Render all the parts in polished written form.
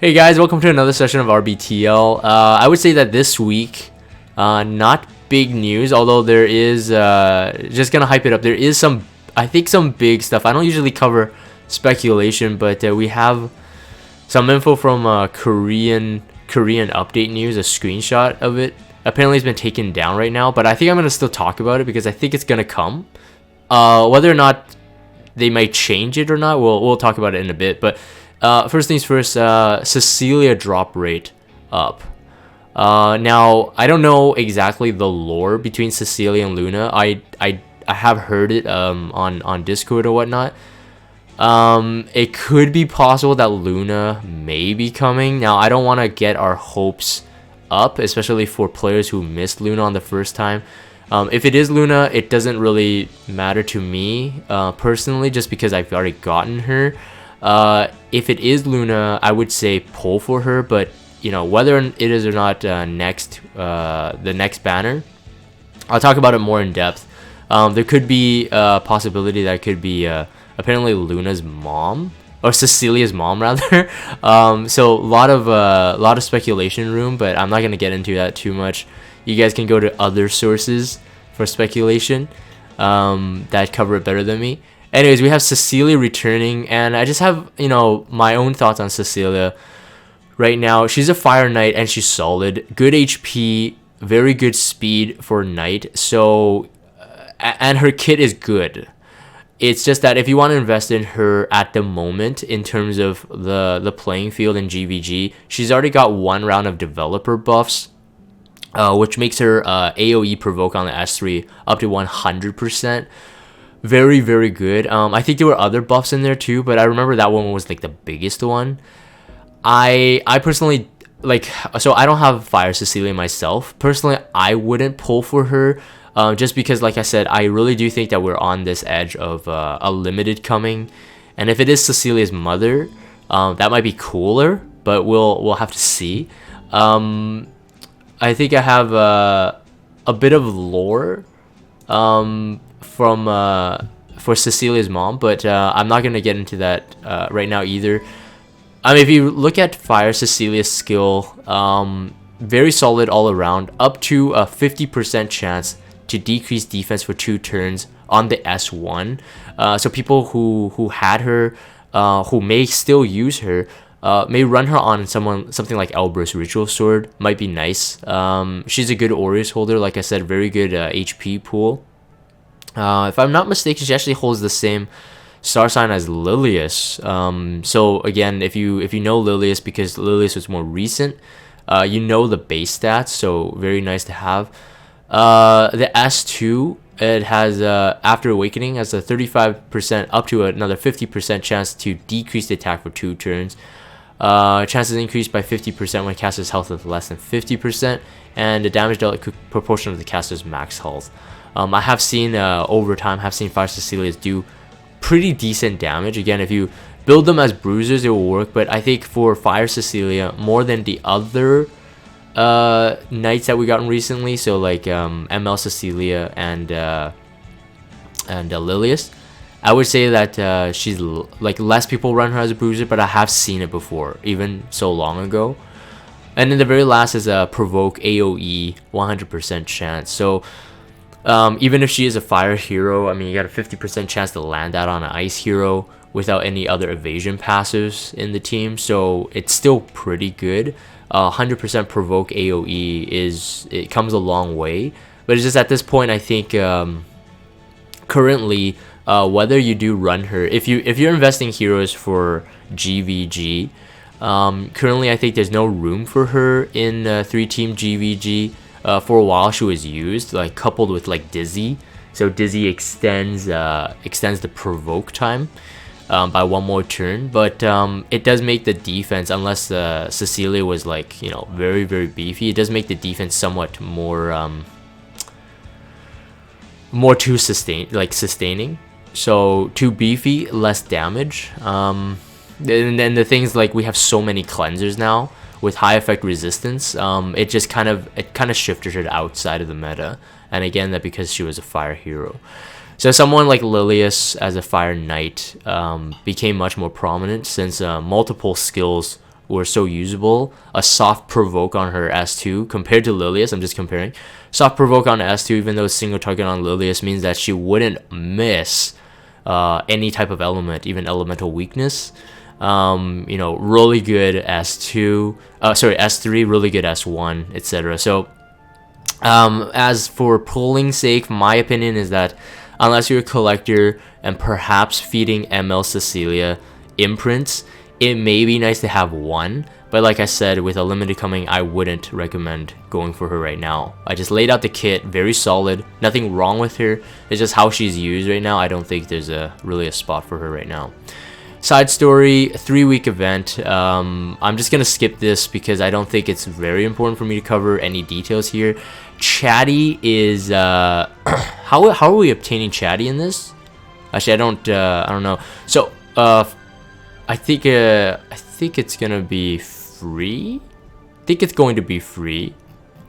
Hey guys, welcome to another session of RBTL. I would say that this week, not big news, although there is, just gonna hype it up. There is some big stuff. I don't usually cover speculation, but we have some info from Korean update news, a screenshot of it. Apparently it's been taken down right now, but I think I'm gonna still talk about it because I think it's gonna come. Whether or not they might change it or not, we'll talk about it in a bit, but first things first, Cecilia drop rate up. Now I don't know exactly the lore between Cecilia and Luna. I have heard it on Discord or whatnot. It could be possible that Luna may be coming. Now I don't want to get our hopes up, especially for players who missed Luna on the first time. If it is Luna, it doesn't really matter to me personally, just because I've already gotten her. If it is Luna, I would say pull for her, but you know, whether it is or not the next banner, I'll talk about it more in depth. There could be a possibility that it could be apparently Luna's mom, or Cecilia's mom rather. So a lot of speculation room, but I'm not gonna get into that too much. You guys can go to other sources for speculation that cover it better than me. Anyways, we have Cecilia returning, and I just have, my own thoughts on Cecilia right now. She's a fire knight, and she's solid. Good HP, very good speed for knight. So, and her kit is good. It's just that if you want to invest in her at the moment in terms of the playing field in GVG, she's already got one round of developer buffs, which makes her AoE provoke on the S3 up to 100%. Very, very good. I think there were other buffs in there too, but I remember that one was like the biggest one. I personally so I don't have Fire Cecilia myself. Personally, I wouldn't pull for her, just because, like I said, I really do think that we're on this edge of a limited coming, and if it is Cecilia's mother, that might be cooler, but we'll have to see. I think I have a bit of lore for Cecilia's mom, but I'm not gonna get into that right now either. I mean, if you look at Fire Cecilia's skill, very solid all around, up to a 50% chance to decrease defense for 2 turns on the S1. So people who had her, who may still use her, may run her on something like Elber's Ritual Sword. Might be nice. She's a good Aureus holder, like I said, very good HP pool. If I'm not mistaken, she actually holds the same star sign as Lilius. So again, if you know Lilius, because Lilius was more recent, you know the base stats, so very nice to have. The S2, it has after awakening has a 35% up to another 50% chance to decrease the attack for 2 turns. Chances increased by 50% when caster's health is less than 50%, and the damage dealt proportion of the caster's max health. I have seen over time, Fire Cecilias do pretty decent damage. Again, if you build them as bruisers, it will work, but I think for Fire Cecilia, more than the other knights that we gotten recently, so like ML Cecilia and Lilius, I would say that she's like less people run her as a bruiser, but I have seen it before, even so long ago. And then the very last is a provoke AoE 100% chance. So even if she is a fire hero, I mean, you got a 50% chance to land that on an ice hero without any other evasion passives in the team, so it's still pretty good. 100% provoke AoE it comes a long way, but it's just at this point, I think currently, whether you do run her, if you're investing heroes for GVG, currently I think there's no room for her in 3-team GVG. For a while she was used, like coupled with like Dizzy, so Dizzy extends the provoke time by 1 more turn, but it does make the defense, unless Cecilia was like, very, very beefy, it does make the defense somewhat more sustaining. So too beefy, less damage. And then the things like, we have so many cleansers now with high effect resistance, it kind of shifted her outside of the meta, and again, that because she was a fire hero. So someone like Lilius as a fire knight became much more prominent, since multiple skills were so usable. A soft provoke on her S2 compared to Lilius, I'm just comparing. Soft provoke on S2, even though single target on Lilius, means that she wouldn't miss any type of element, even elemental weakness. You know, really good S2, S3, really good S1, etc. So as for pulling sake, my opinion is that unless you're a collector and perhaps feeding ML Cecilia imprints, it may be nice to have one, but like I said, with a limited coming, I wouldn't recommend going for her right now. I just laid out the kit, very solid, nothing wrong with her, it's just how she's used right now. I don't think there's really a spot for her right now. Side story, 3-week event. I'm just gonna skip this because I don't think it's very important for me to cover any details here. Chatty is how are we obtaining Chatty in this? Actually, I don't know. So I think it's gonna be free. I think it's going to be free.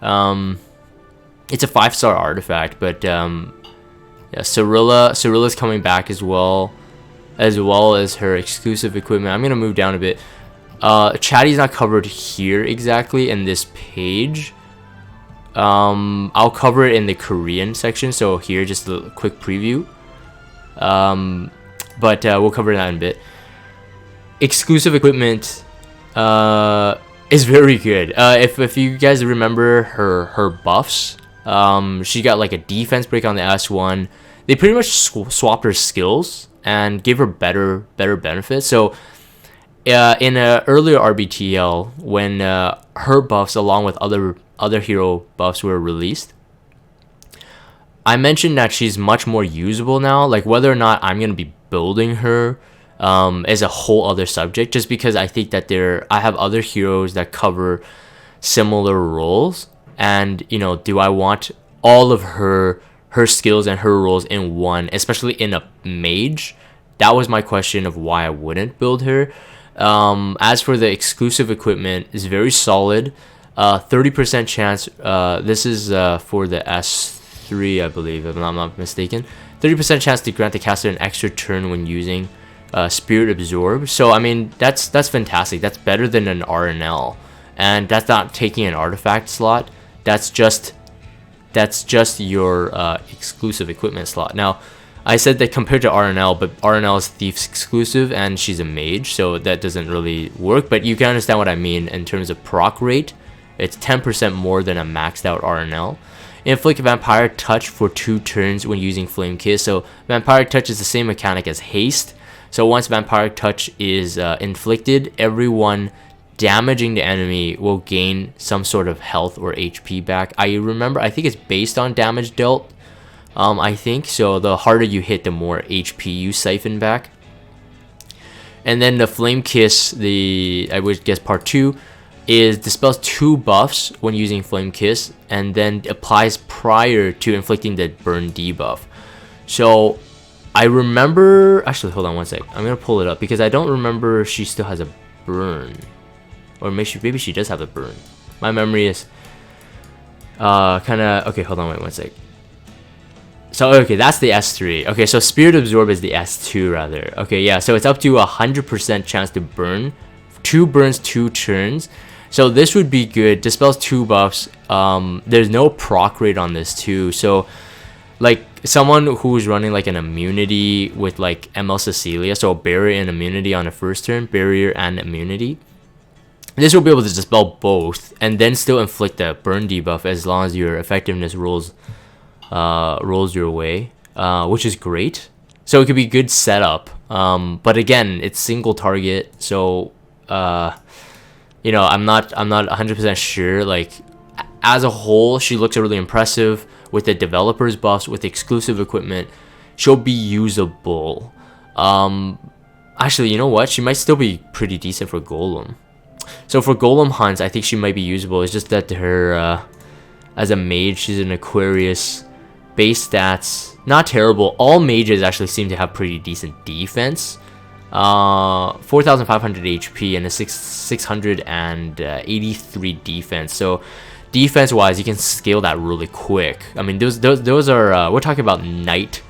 It's a 5-star artifact, but yeah, Cirilla's coming back as well as her exclusive equipment. I'm gonna move down a bit. Chatty's not covered here exactly in this page. I'll cover it in the Korean section, so here just a quick preview. But we'll cover that in a bit. Exclusive equipment is very good. If you guys remember her buffs, she got like a defense break on the S1. They pretty much swapped her skills and gave her better benefits. So in an earlier RBTL, when her buffs along with other hero buffs were released, I mentioned that she's much more usable now. Like whether or not I'm gonna be building her is a whole other subject, just because I think that I have other heroes that cover similar roles, and you know, do I want all of her skills and her roles in one, especially in a mage? That was my question of why I wouldn't build her. As for the exclusive equipment, is very solid. 30% chance, this is for the S3, I believe, if I'm not mistaken. 30% chance to grant the caster an extra turn when using Spirit Absorb. So I mean, that's fantastic. That's better than an RNL, and that's not taking an artifact slot. That's just your exclusive equipment slot. Now, I said that compared to RNL, but RNL is Thief's exclusive, and she's a mage, so that doesn't really work. But you can understand what I mean in terms of proc rate. It's 10% more than a maxed out RNL. Inflict Vampire Touch for 2 turns when using Flame Kiss. So Vampire Touch is the same mechanic as Haste. So once Vampire Touch is inflicted, everyone damaging the enemy will gain some sort of health or HP back. I think it's based on damage dealt. I think so. The harder you hit, the more HP you siphon back. And then the Flame Kiss, I would guess part 2, is dispels 2 buffs when using Flame Kiss, and then applies prior to inflicting the burn debuff. So I remember, actually hold on one sec, I'm gonna pull it up because I don't remember if she still has a burn, or maybe she does have a burn. My memory is kinda, okay, hold on, wait one sec. So okay, that's the S3. Okay, so Spirit Absorb is the S2 rather. Okay, yeah, so it's up to 100% chance to burn, 2 burns 2 turns. So this would be good. Dispels 2 buffs. There's no proc rate on this too. So like someone who's running like an immunity with like ML Cecilia, so barrier and immunity on the first turn, barrier and immunity, this will be able to dispel both and then still inflict a burn debuff as long as your effectiveness rolls your way, which is great. So it could be good setup. But again, it's single target, so you know, I'm not 100% sure. Like as a whole, she looks really impressive with the developers buffs, with exclusive equipment. She'll be usable. Actually, you know what? She might still be pretty decent for Golem. So for Golem hunts, I think she might be usable. It's just that her as a mage, she's an Aquarius. Base stats, not terrible. All mages actually seem to have pretty decent defense. 4,500 HP and a 683 defense. So defense wise, you can scale that really quick. I mean, those are we're talking about night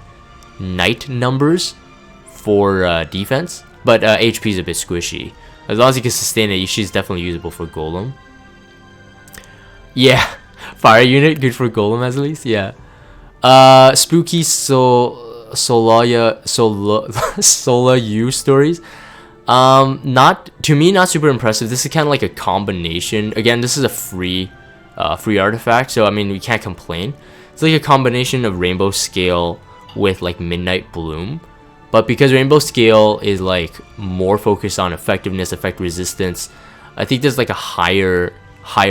numbers for defense, but HP is a bit squishy. As long as you can sustain it, she's definitely usable for Golem. Yeah, fire unit good for Golem at least. Yeah. Spooky Sola U stories. Not to me, not super impressive. This is kind of like a combination. Again, this is a free artifact, so I mean we can't complain. It's like a combination of Rainbow Scale with like Midnight Bloom, but because Rainbow Scale is like more focused on effectiveness, effect resistance, I think there's like a higher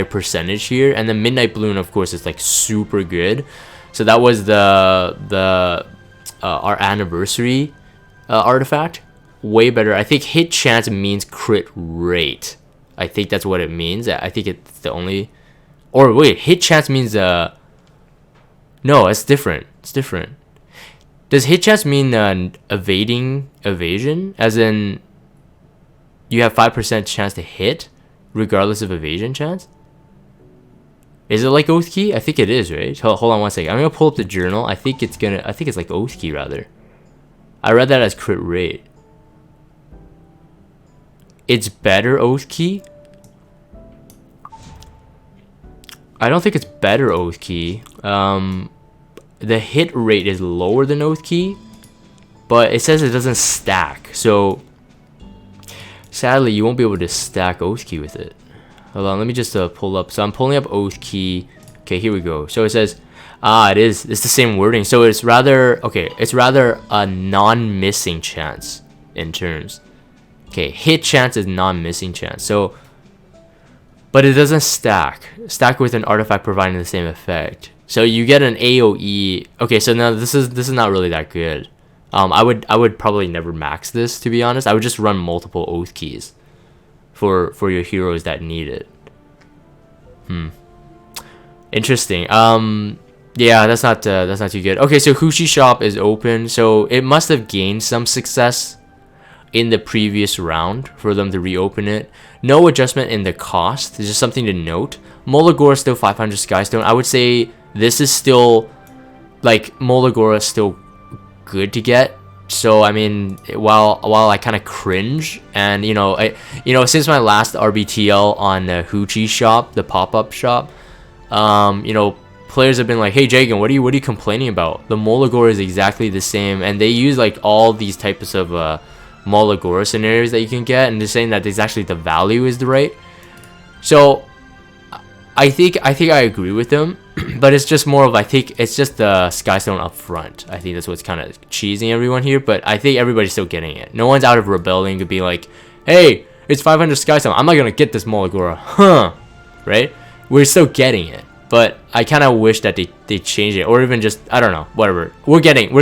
percentage here. And then Midnight Bloom, of course, is like super good. So that was our anniversary artifact. Way better. I think hit chance means crit rate. I think that's what it means. I think it's the only. Or wait, hit chance means no, it's different. It's different. Does hit chance mean evasion? As in, you have 5% chance to hit, regardless of evasion chance? Is it like Oath Key? I think it is, right? Hold on one second. I'm gonna pull up the journal. I think it's like Oath Key rather. I read that as crit rate. It's better Oath Key. I don't think it's better Oath Key. The hit rate is lower than Oath Key, but it says it doesn't stack. So sadly, you won't be able to stack Oath Key with it. Hold on, let me just pull up. So I'm pulling up Oath Key. Okay, here we go. So it says, it's the same wording. So it's rather a non-missing chance in terms. Okay, hit chance is non-missing chance. So, but it doesn't stack with an artifact providing the same effect. So you get an AOE. Okay, so now this is not really that good. I would probably never max this, to be honest. I would just run multiple Oath Keys for your heroes that need it. Interesting. Yeah, that's not too good. Okay, so Hushi Shop is open. So it must have gained some success in the previous round for them to reopen it. No adjustment in the cost. It's just something to note. Molagora is still 500 Skystone. I would say this is still, like, Molagora is still good to get. So I mean, while I kind of cringe, and since my last RBTL on Huchi Shop, the pop-up shop, players have been like, hey Jagan, what are you complaining about? The Molagora is exactly the same, and they use like all these types of Molagora scenarios that you can get, and they're saying that actually the value is the right. So I think I agree with them, but it's just more of, I think it's just the Skystone up front. I think that's what's kind of cheesing everyone here, but I think everybody's still getting it. No one's out of rebelling to be like, hey, it's 500 Skystone, I'm not gonna get this Molagora, right? We're still getting it, but I kind of wish that they changed it, or even just, I don't know, whatever. We're getting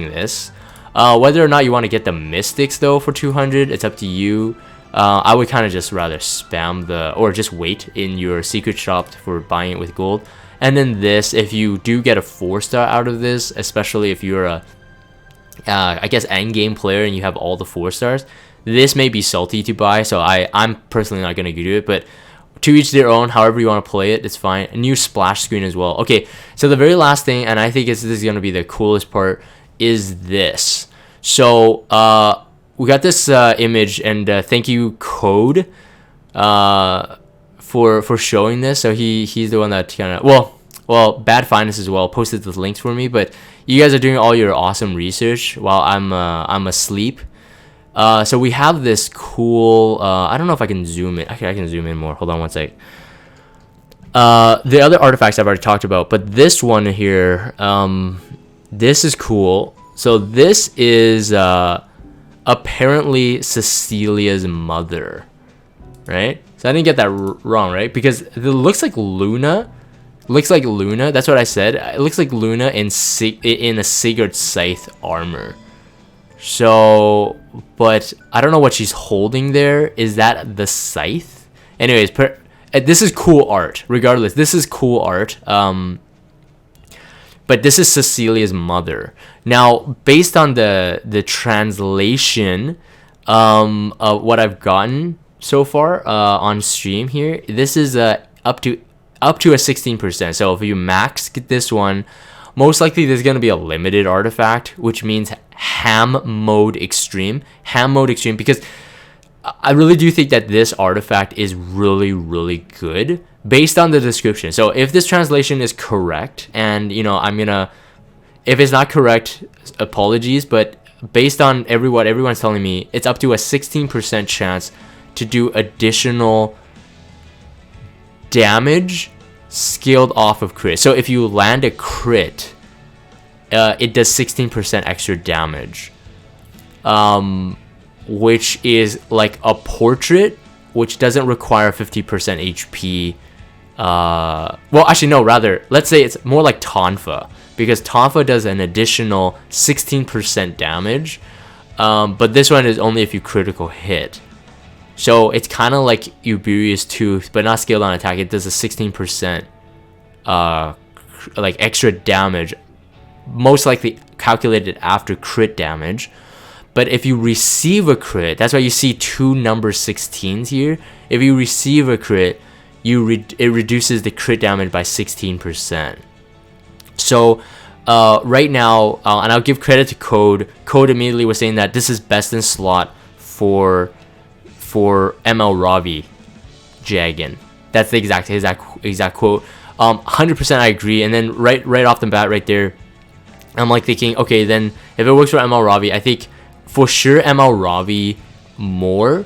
this. Whether or not you want to get the Mystics though for 200, it's up to you. I would kind of just rather spam or just wait in your secret shop for buying it with gold. And then this, if you do get a 4-star out of this, especially if you're a, I guess, endgame player and you have all the 4-stars, this may be salty to buy. So I'm personally not gonna do it, but to each their own. However you want to play it, it's fine. A new splash screen as well. Okay, so the very last thing, and I think this is gonna be the coolest part, is this. So we got this image, and thank you Code for showing this. So he's the one that kind of, well Bad Finance as well posted the links for me, but you guys are doing all your awesome research while I'm asleep. So we have this cool, I don't know if I can zoom in. Actually, I can zoom in more. Hold on one sec. The other artifacts I've already talked about, but this one here, this is cool. So this is apparently Cecilia's mother, right? So I didn't get that wrong, right? Because it looks like Luna. That's what I said. It looks like Luna in a Sigurd Scythe armor. So, but I don't know what she's holding there. Is that the scythe? Anyways, this is cool art. Regardless, this is cool art. But this is Cecilia's mother. Now, based on the translation of what I've gotten so far on stream here, this is up to a 16%. So if you max this one, most likely there's going to be a limited artifact, which means ham mode extreme, because I really do think that this artifact is really, really good based on the description. So if this translation is correct, and if it's not correct, apologies, but based on what everyone's telling me, it's up to a 16% chance to do additional damage scaled off of crit. So if you land a crit, it does 16% extra damage, which is like a portrait, which doesn't require 50% HP. Well, actually, no, rather, let's say it's more like Tonfa, because Tonfa does an additional 16% damage, but this one is only if you critical hit. So it's kind of like Uberia's Tooth, but not scaled on attack. It does a 16% like extra damage, most likely calculated after crit damage. But if you receive a crit, that's why you see two number 16s here. If you receive a crit, it reduces the crit damage by 16%. So right now, and I'll give credit to Code. Code immediately was saying that this is best in slot for ML Ravi Jagan. That's the exact quote. 100% I agree. And then right off the bat, right there, I'm like thinking, okay, then if it works for ML Ravi, I think for sure ML Ravi more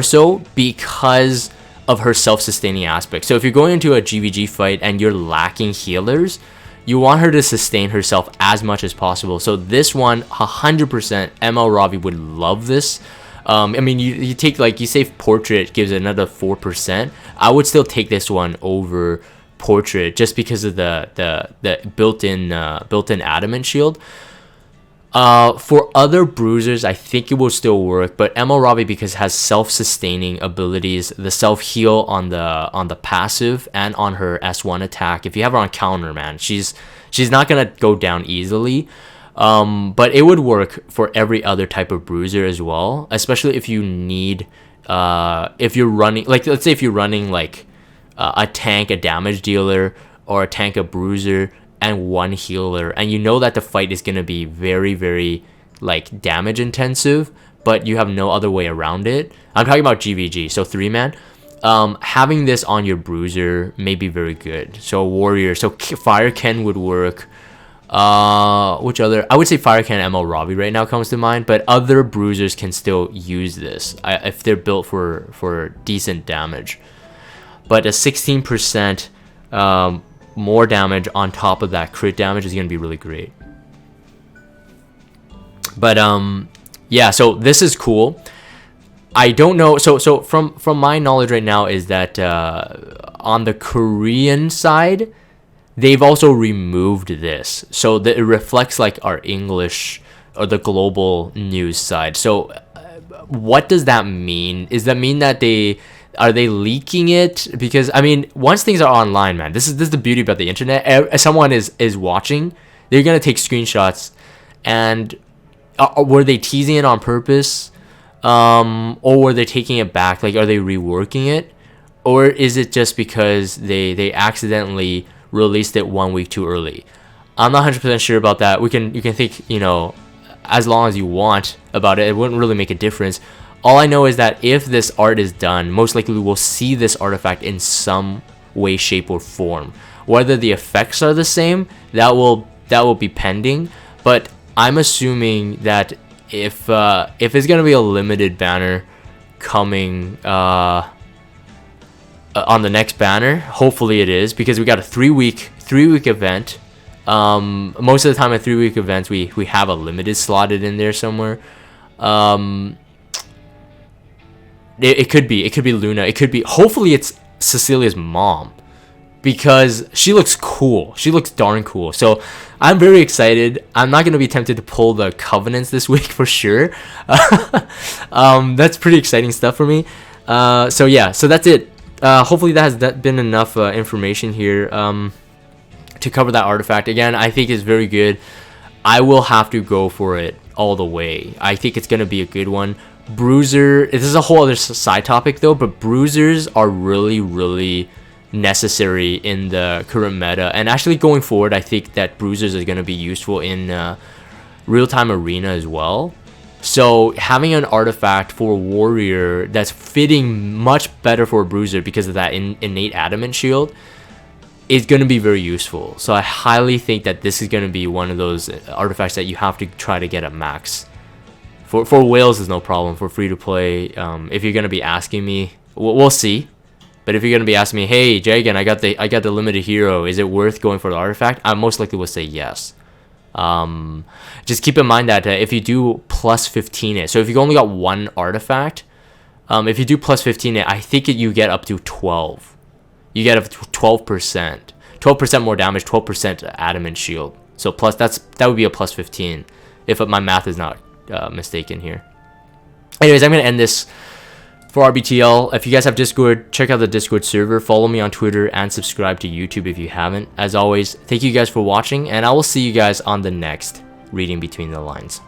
so because of her self-sustaining aspect. So if you're going into a GVG fight and you're lacking healers, you want her to sustain herself as much as possible. So this one, 100% ML Ravi would love this. I mean, you take, like, you say Portrait gives another 4%. I would still take this one over Portrait just because of the built-in adamant shield. For other bruisers, I think it will still work, but ML Ravi, because it has self-sustaining abilities, the self-heal on the passive and on her S1 attack. If you have her on counter, man, she's not gonna go down easily. But it would work for every other type of bruiser as well, especially if you need, if you're running, like, let's say if you're running like a tank, a damage dealer, or a tank, a bruiser, and one healer, and you know that the fight is going to be very, very like damage intensive, but you have no other way around it. I'm talking about GVG, so 3-man. Having this on your bruiser may be very good. So warrior, so Fire Ken would work. Which other? I would say Fire Ken ML Ravi right now comes to mind, but other bruisers can still use this if they're built for decent damage. But a 16% more damage on top of that crit damage is going to be really great. But yeah, so this is cool. I don't know, so from my knowledge right now is that on the Korean side, they've also removed this, so that it reflects like our English or the global news side. So what does that mean? Does that mean that are they leaking it? Because I mean, once things are online, man, this is the beauty about the internet. If someone is watching, they're gonna take screenshots. And were they teasing it on purpose, or were they taking it back? Like, are they reworking it, or is it just because they accidentally released it 1 week too early? I'm not 100% sure about that. You can think, as long as you want about it. It wouldn't really make a difference. All I know is that if this art is done, most likely we'll see this artifact in some way, shape, or form. Whether the effects are the same, that will be pending. But I'm assuming that if it's gonna be a limited banner coming on the next banner, hopefully it is, because we got a 3-week event. Most of the time at 3-week events, we have a limited slotted in there somewhere. It could be Luna. It could be, hopefully it's Cecilia's mom, because she looks cool. She looks darn cool. So I'm very excited. I'm not going to be tempted to pull the Covenants this week for sure. That's pretty exciting stuff for me. So yeah, so that's it. Hopefully that has been enough information here to cover that artifact. Again, I think it's very good. I will have to go for it all the way. I think it's going to be a good one. Bruiser, this is a whole other side topic though, but bruisers are really, really necessary in the current meta, and actually going forward, I think that bruisers are going to be useful in real-time arena as well. So having an artifact for warrior that's fitting much better for a bruiser because of that innate adamant shield is going to be very useful. So I highly think that this is going to be one of those artifacts that you have to try to get at max. For whales is no problem. For free to play, if you're going to be asking me, we'll see. But if you're going to be asking me, hey Jagan, I got the limited hero, is it worth going for the artifact? I most likely will say yes. Just keep in mind that if you do plus 15 it, so if you only got one artifact, if you do plus 15 it, I think you get up to 12. You get up to 12%. 12% more damage, 12% adamant shield. So that would be a plus 15 if my math is not mistaken here. Anyways, I'm going to end this for RBTL. If you guys have Discord, check out the Discord server. Follow me on Twitter and subscribe to YouTube if you haven't. As always, thank you guys for watching, and I will see you guys on the next Reading Between the Lines.